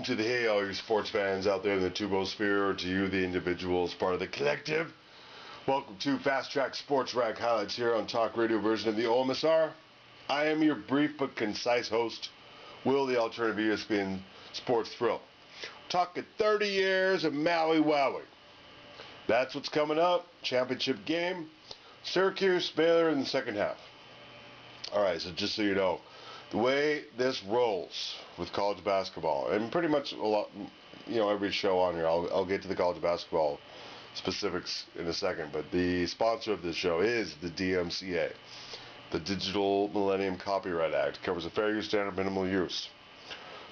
to the hey, all you sports fans out there in the Tubosphere, or to you, the individuals, part of the collective. Welcome to Fast Track Sports Rack Highlights here on Talk Radio version of the OMSR. I am your brief but concise host, Will, the alternative ESPN Sports Thrill. Talking 30 years of Maui Wowie. That's what's coming up. Championship game. Syracuse, Baylor in the second half. Alright, so just so you know, the way this rolls with college basketball, and pretty much a lot, every show on here, I'll get to the college basketball specifics in a second, but the sponsor of this show is the DMCA, the Digital Millennium Copyright Act. It covers a fair use standard, minimal use.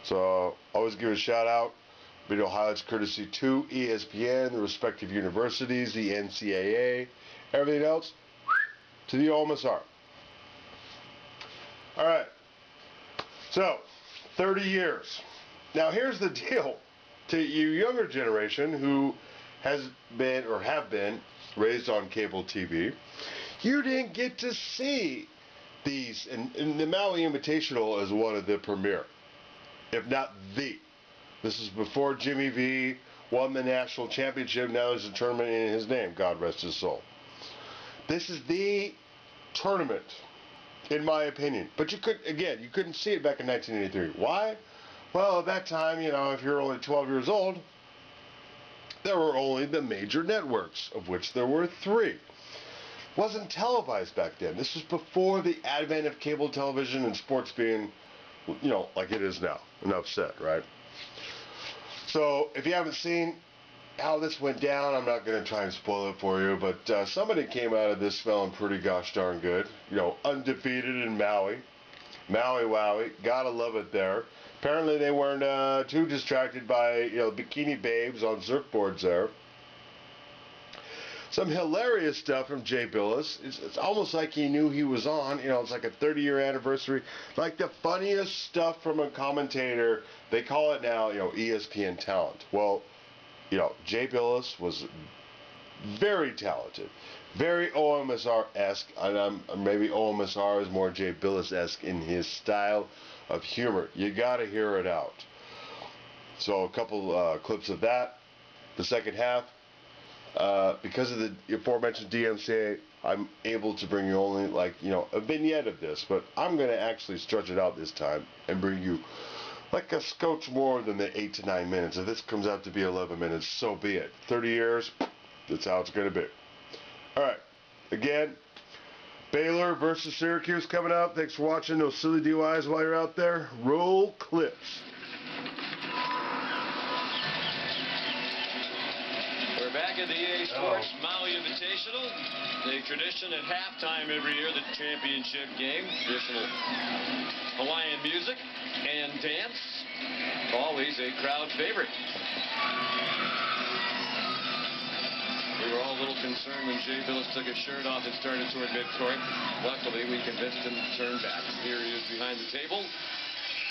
So always give a shout out. Video highlights courtesy to ESPN, the respective universities, the NCAA, everything else to the OMSR. Alright, so 30 years. Now here's the deal to you younger generation who has been or have been raised on cable TV. You didn't get to see these, and the Maui Invitational is one of the premier, if not the. This is before Jimmy V won the national championship. Now there's a tournament in his name, God rest his soul. This is the tournament, in my opinion. But you couldn't see it back in 1983. Why? Well, at that time, if you're only 12 years old, there were only the major networks, of which there were 3. It wasn't televised back then. This was before the advent of cable television and sports being, like it is now. Enough said, right? So, if you haven't seen how this went down, I'm not going to try and spoil it for you, but somebody came out of this smelling pretty gosh darn good. Undefeated in Maui. Maui Wowie. Gotta love it there. Apparently they weren't too distracted by, bikini babes on surfboards there. Some hilarious stuff from Jay Bilas. It's almost like he knew he was on. It's like a 30-year anniversary. Like the funniest stuff from a commentator. They call it now, ESPN talent. Well, Jay Bilas was very talented. Very OMSR-esque. And maybe OMSR is more Jay Bilas-esque in his style of humor. You got to hear it out. So a couple clips of that. The second half. Because of the aforementioned DMCA, I'm able to bring you only a vignette of this, but I'm going to actually stretch it out this time and bring you like a scotch more than the 8 to 9 minutes. If this comes out to be 11 minutes, so be it. 30 years, that's how it's going to be. Alright, again, Baylor versus Syracuse coming up. Thanks for watching. Those silly DUIs while you're out there. Roll clips. Back at the EA Sports Maui Invitational, a tradition at halftime every year, the championship game. Traditional Hawaiian music and dance, always a crowd favorite. We were all a little concerned when Jay Bilas took his shirt off and started toward midcourt. Luckily, we convinced him to turn back. Here he is behind the table.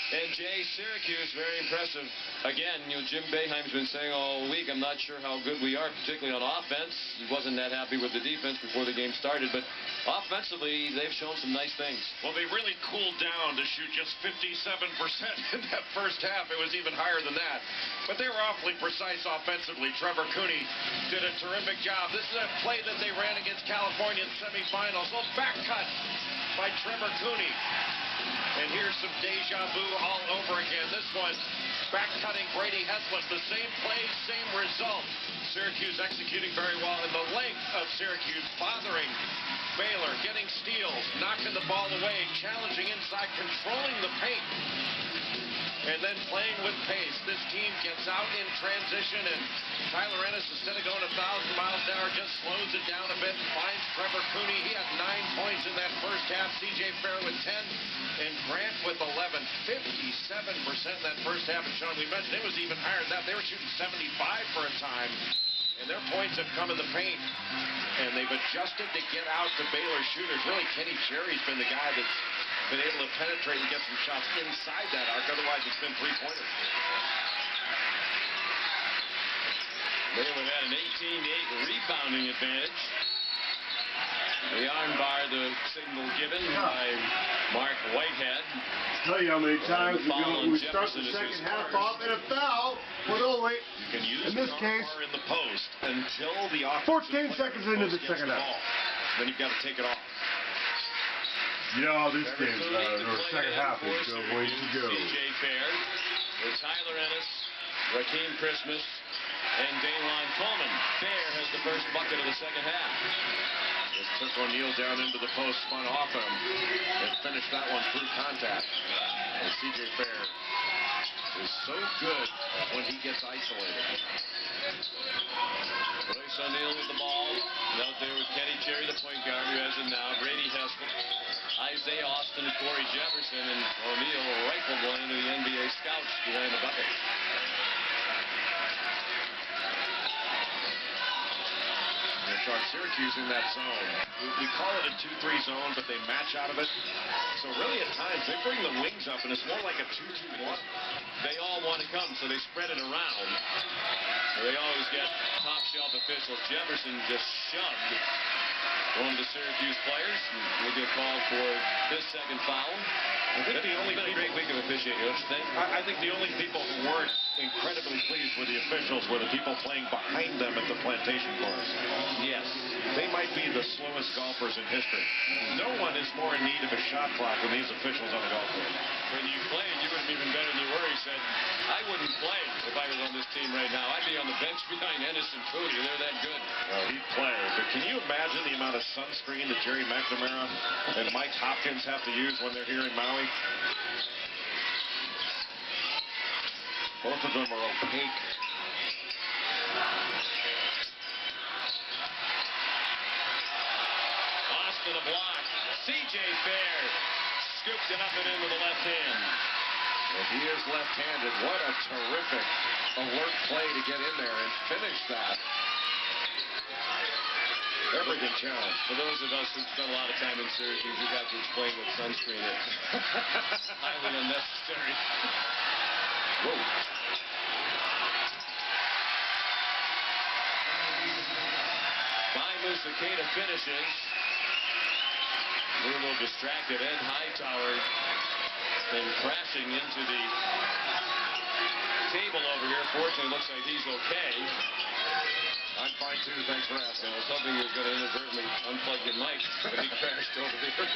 And Jay, Syracuse, very impressive. Again, Jim Boeheim's been saying all week, I'm not sure how good we are, particularly on offense. He wasn't that happy with the defense before the game started, but offensively, they've shown some nice things. Well, they really cooled down to shoot just 57% in that first half. It was even higher than that. But they were awfully precise offensively. Trevor Cooney did a terrific job. This is a play that they ran against California in semifinals. So back cut by Trevor Cooney. And here's some deja vu all over again. This one, back-cutting Brady Heslip. The same play, same result. Syracuse executing very well. And the length of Syracuse bothering Baylor, getting steals, knocking the ball away, challenging inside, controlling the paint. And then playing with pace. This team gets out in transition, and Tyler Ennis, instead of going 1,000 miles an hour, just slows it down a bit and finds Trevor Cooney. He had 9 points in that first half. C.J. Fair with 10, and Grant with 11. 57% in that first half. And Sean, we mentioned it was even higher than that. They were shooting 75 for a time, and their points have come in the paint. And they've adjusted to get out to Baylor shooters. Really, Kenny Cherry's been the guy that's been able to penetrate and get some shots inside that arc. Otherwise, it's been three-pointers. Baylor had an 18-8 rebounding advantage. The arm bar, the signal given by Mark Whitehead. Tell you how many times we start the Jefferson second half off and a foul, but only You can use in the this case crossbar in the post until the 14 seconds into the second half. Then you've got to take it off. You know how this game, or second half is going to go. CJ Fair with Tyler Ennis, Raheem Christmas, and Daylon Coleman. Fair has the first bucket of the second half. Just took O'Neal down into the post, spun off him, and finished that one through contact. And CJ Fair is so good when he gets isolated. Royce O'Neal with the ball. Out there with Kenny Cherry, the point guard, who has it now. Brady Heskell, Isaiah Austin, Corey Jefferson, and O'Neal rifled one into the NBA scouts behind the bucket. Syracuse in that zone. We call it a 2-3 zone, but they match out of it. So really at times they bring the wings up and it's more like a 2-2-1. They all want to come, so they spread it around. So they always get top shelf officials. Jefferson just shoved one of the Syracuse players. Will get called for his second foul. I think the only been a great week of officiating, don't you think? I think the only people who weren't incredibly pleased with the officials were the people playing behind them at the plantation course. Yes. They might be the slowest golfers in history. No one is more in need of a shot clock than these officials on the golf course. When you played, you would have even better than you were. He said, I wouldn't play if I was on this team right now. I'd be on the bench behind Ennis and Coody. They're that good. Well, he'd play. But can you imagine the amount of sunscreen that Jerry McNamara and Mike Hopkins have to use when they're here in Maui? Both of them are opaque. Austin a block. CJ Fair scooped it up and into the left hand. Well, he is left-handed. What a terrific alert play to get in there and finish that. Everything challenge. For those of us who spent a lot of time in Syracuse, you got to explain what sunscreen is. Highly unnecessary. Whoa. Cicada finishes. We're a little distracted. Ed Hightower came crashing into the table over here. Fortunately, looks like he's okay. I'm fine too. Thanks for asking. I was hoping you were going to inadvertently unplug your mic, but he crashed over here.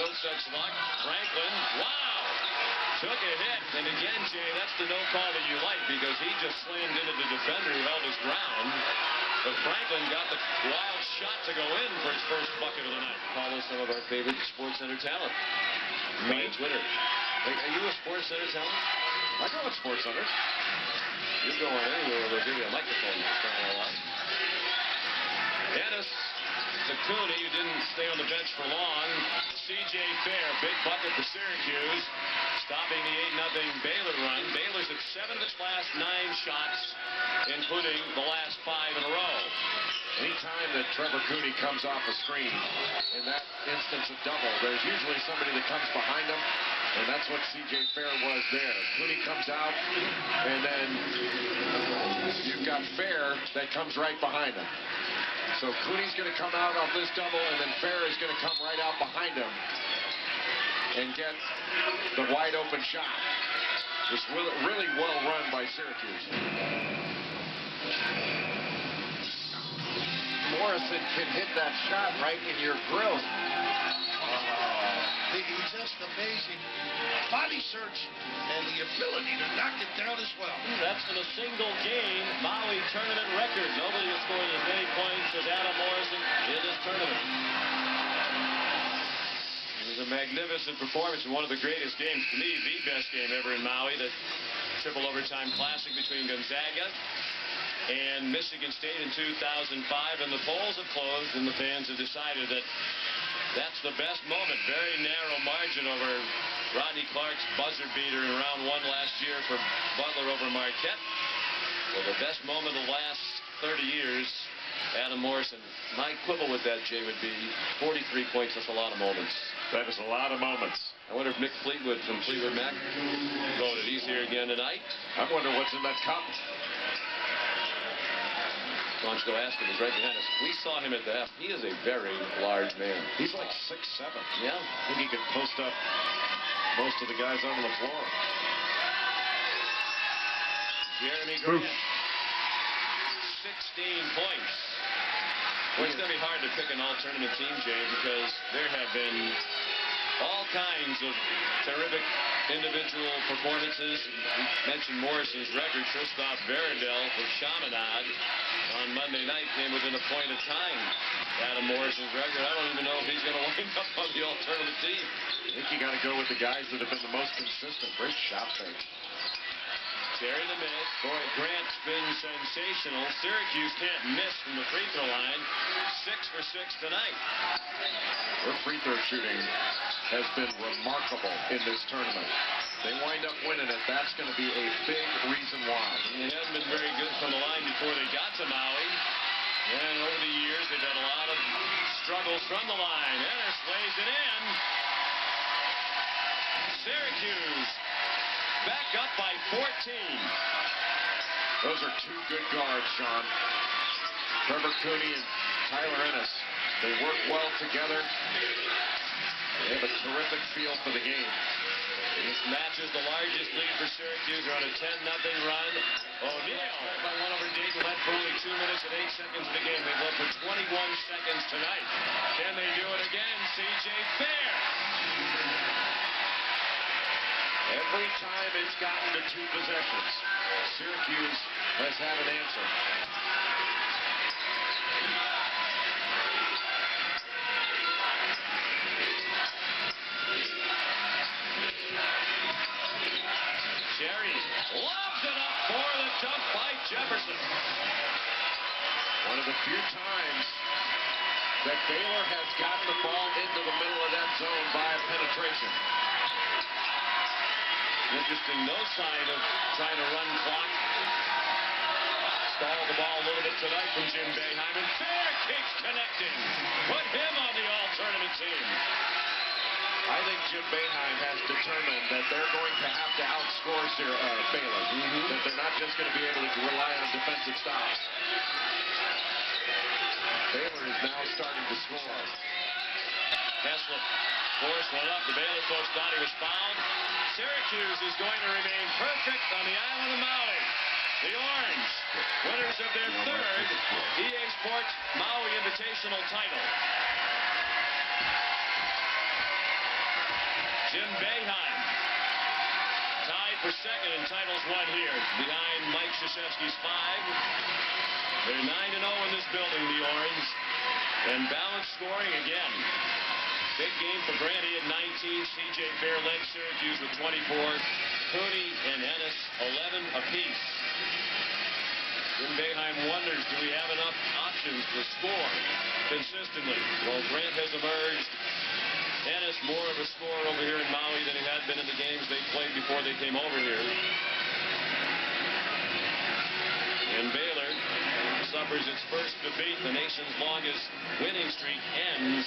No such luck. Franklin, wow! Took a hit. And again, Jay, that's the no call that you like because he just slammed into the defender who held his ground. But Franklin got the wild shot to go in for his first bucket of the night. Follow some of our favorite Sports Center talent. Me? Twitter. Are you a Sports Center talent? I go on Sports Center. You go on anywhere where they'll give you a microphone. Ennis to Cooney, who didn't stay on the bench for long. CJ Fair, big bucket for Syracuse, stopping the 8-0 Baylor run. Baylor's at 7 of its last 9 shots, including the last 5 in a row. Anytime that Trevor Cooney comes off a screen, in that instance of double, there's usually somebody that comes behind him, and that's what CJ Fair was there. Cooney comes out, and then you've got Fair that comes right behind him. So Cooney's going to come out off this double, and then Fair is going to come right out behind him and get the wide open shot. It's really well run by Syracuse. Morrison can hit that shot right in your grill. He's just amazing. Body search and the ability to knock it down as well. That's in a single game Maui tournament record. Nobody has scored as many points as Adam Morrison in this tournament. It was a magnificent performance and one of the greatest games, to me, the best game ever in Maui. The triple overtime classic between Gonzaga and Michigan State in 2005. And the polls have closed and the fans have decided that that's the best moment. Very narrow margin over Rodney Clark's buzzer beater in round 1 last year for Butler over Marquette. Well, the best moment of the last 30 years, Adam Morrison. My quibble with that, Jay, would be 43 points. That's a lot of moments. That is a lot of moments. I wonder if Mick Fleetwood from Fleetwood Mac voted. He's here again tonight. I wonder what's in that cup. Wants to go ask him. He's right behind us. We saw him at the half. He is a very large man. He's like 6'7". Yeah. I think he can post up most of the guys on the floor. Jeremy Grant. 16 points. Well, it's going to be hard to pick an all-tournament team, Jay, because there have been all kinds of terrific individual performances. We mentioned Morrison's record. Christoph Veredel from Chaminade on Monday night came within a point of tying Adam Morrison's record. I don't even know if he's going to wind up on the all-tournament team. I think you got to go with the guys that have been the most consistent. Great shot fake. Terry the mid. Boy, Grant's been sensational. Syracuse can't miss from the free throw line. 6 for 6 tonight. Their free throw shooting has been remarkable in this tournament. They wind up winning it. That's going to be a big reason why. They haven't been very good from the line before they got to Maui. And over the years, they've had a lot of struggles from the line. Ennis lays it in. Syracuse back up by 14. Those are two good guards, Sean. Trevor Cooney and Tyler Ennis. They work well together. They have a terrific feel for the game. This matches the largest lead for Syracuse. They're on a 10-0 run. O'Neal by one over Dayton, led for only 2 minutes and 8 seconds of the game. They've led for 21 seconds tonight. Can they do it again? C.J. Fair. Every time it's gotten to 2 possessions, Syracuse has had an answer. Jerry lobs it up for the dunk by Jefferson. One of the few times that Baylor has gotten the ball into the middle of that zone by penetration. Interesting, no sign of trying to run clock. Stalled the ball a little bit tonight from Jim Boeheim, and Fair keeps connecting. Put him on the all-tournament team. I think Jim Boeheim has determined that they're going to have to outscore Baylor. That they're not just going to be able to rely on defensive stops. Baylor is now starting to score. Heslop forced one up. The Baylor folks thought he was fouled. Syracuse is going to remain perfect on the island of Maui. The Orange, winners of their third EA Sports Maui Invitational title. Jim Boeheim tied for second in titles won here, behind Mike Krzyzewski's 5. They're 9-0 in this building, the Orange, and balanced scoring again. Big game for Grant. He had 19. C.J. Fair led Syracuse with 24. Cooney and Ennis 11 apiece. Jim Boeheim wonders, do we have enough options to score consistently? Well, Grant has emerged. Ennis more of a scorer over here in Maui than he had been in the games they played before they came over here. And Baylor suffers its first defeat. The nation's longest winning streak ends